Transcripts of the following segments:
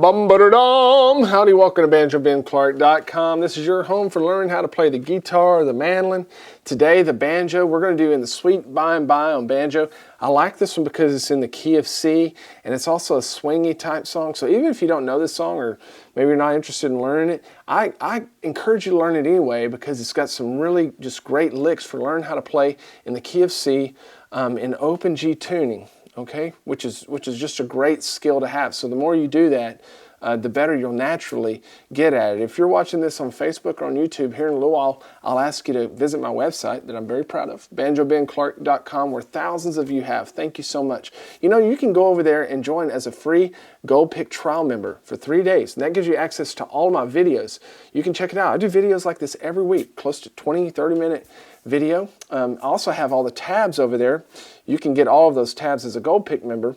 Bum-ba-da-dum! Howdy, welcome to BanjoBenClark.com. This is your home for learning how to play the guitar or the mandolin. Today, the banjo. We're going to do In the Sweet By and By on banjo. I like this one because it's in the key of C, and it's also a swingy type song. So even if you don't know this song, or maybe you're not interested in learning it, I encourage you to learn it anyway because it's got some really just great licks for learning how to play in the key of C in open G tuning. Okay, which is just a great skill to have. So the more you do that, the better you'll naturally get at it. If you're watching this on Facebook or on YouTube, here in a little while, I'll ask you to visit my website that I'm very proud of, BanjoBenClark.com, where thousands of you have. Thank you so much. You know, you can go over there and join as a free Gold Pick trial member for 3 days. And that gives you access to all of my videos. You can check it out. I do videos like this every week, close to 20, 30-minute video. I also have all the tabs over there. You can get all of those tabs as a Gold Pick member.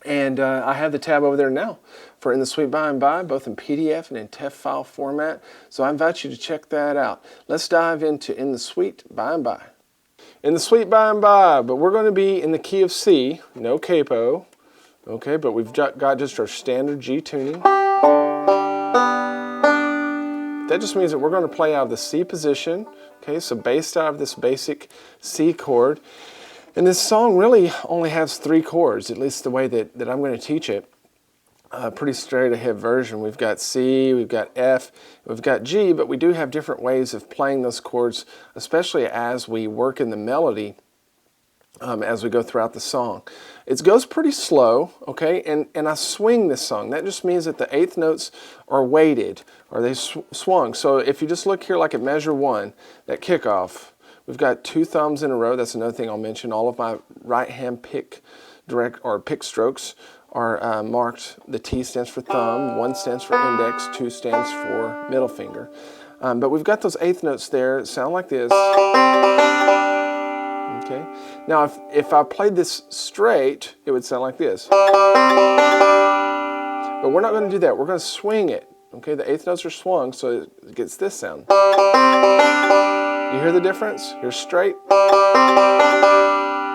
And I have the tab over there now for In the Sweet By and By, both in PDF and in TEF file format. So I invite you to check that out. Let's dive into In the Sweet By and By. In the Sweet By and By, but we're going to be in the key of C, no capo. Okay, but we've got just our standard G tuning. That just means that we're going to play out of the C position. Okay, so based out of this basic C chord. And this song really only has 3 chords, at least the way that I'm going to teach it. Pretty straight ahead version. We've got C, we've got F, we've got G, but we do have different ways of playing those chords, especially as we work in the melody as we go throughout the song. It goes pretty slow, okay, and I swing this song. That just means that the 8th notes are weighted, or they swung. So if you just look here like at measure 1, that kickoff, we've got 2 thumbs in a row. That's another thing I'll mention. All of my right hand pick strokes are marked. The T stands for thumb, 1 stands for index, 2 stands for middle finger. But we've got those 8th notes there that sound like this. Okay. Now if I played this straight, it would sound like this. But we're not going to do that. We're going to swing it. Okay, the 8th notes are swung, so it gets this sound. You hear the difference? Here's straight,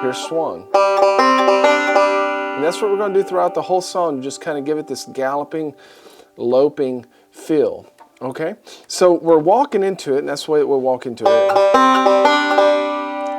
here's swung. And that's what we're going to do throughout the whole song, to just kind of give it this galloping, loping feel. Okay? So we're walking into it, and that's the way we'll walk into it.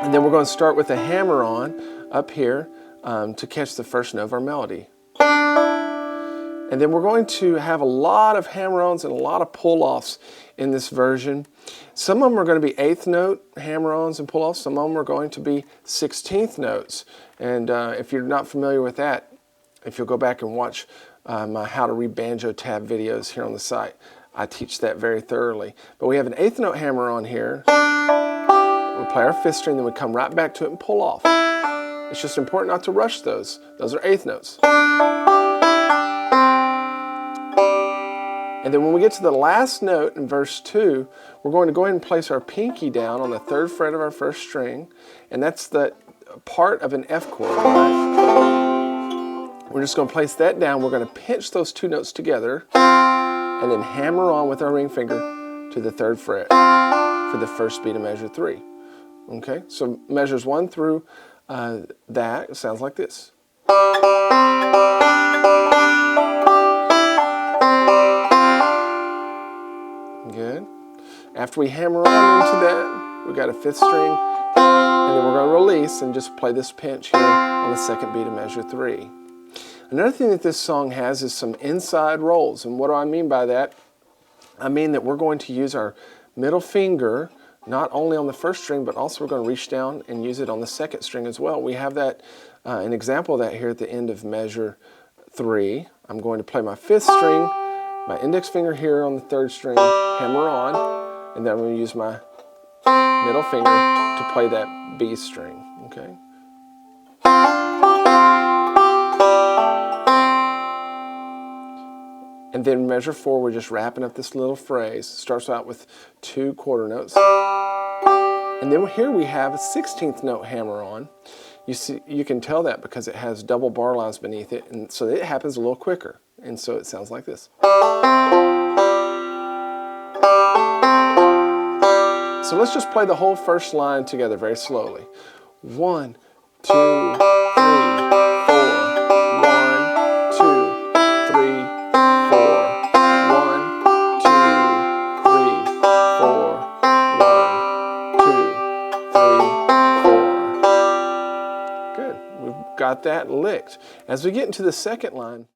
And then we're going to start with a hammer-on up here to catch the first note of our melody. And then we're going to have a lot of hammer-ons and a lot of pull-offs in this version. Some of them are going to be 8th note hammer-ons and pull-offs. Some of them are going to be 16th notes. And if you're not familiar with that, if you'll go back and watch my How to Read Banjo tab videos here on the site, I teach that very thoroughly. But we have an 8th note hammer-on here. We play our 5th string, then we come right back to it and pull off. It's just important not to rush those. Those are 8th notes. And then when we get to the last note in verse 2, we're going to go ahead and place our pinky down on the 3rd fret of our 1st string, and that's the part of an F chord. Right? We're just going to place that down. We're going to pinch those 2 notes together, and then hammer on with our ring finger to the 3rd fret for the first beat of measure 3. Okay, so measures 1 through that sounds like this. Good. After we hammer on into that, we've got a 5th string, and then we're going to release and just play this pinch here on the 2nd beat of measure 3. Another thing that this song has is some inside rolls, and what do I mean by that? I mean that we're going to use our middle finger not only on the 1st string, but also we're going to reach down and use it on the 2nd string as well. We have that, an example of that here at the end of measure 3. I'm going to play my 5th string, my index finger here on the 3rd string, hammer on, and then I'm going to use my middle finger to play that B string. Okay. And then measure 4, we're just wrapping up this little phrase. It starts out with 2 quarter notes. And then here we have a 16th note hammer on. You can tell that because it has double bar lines beneath it, and so it happens a little quicker. And so it sounds like this. So let's just play the whole first line together very slowly. 1, 2, 3, 4. 1, 2, 3, 4. that licked. As we get into the second line,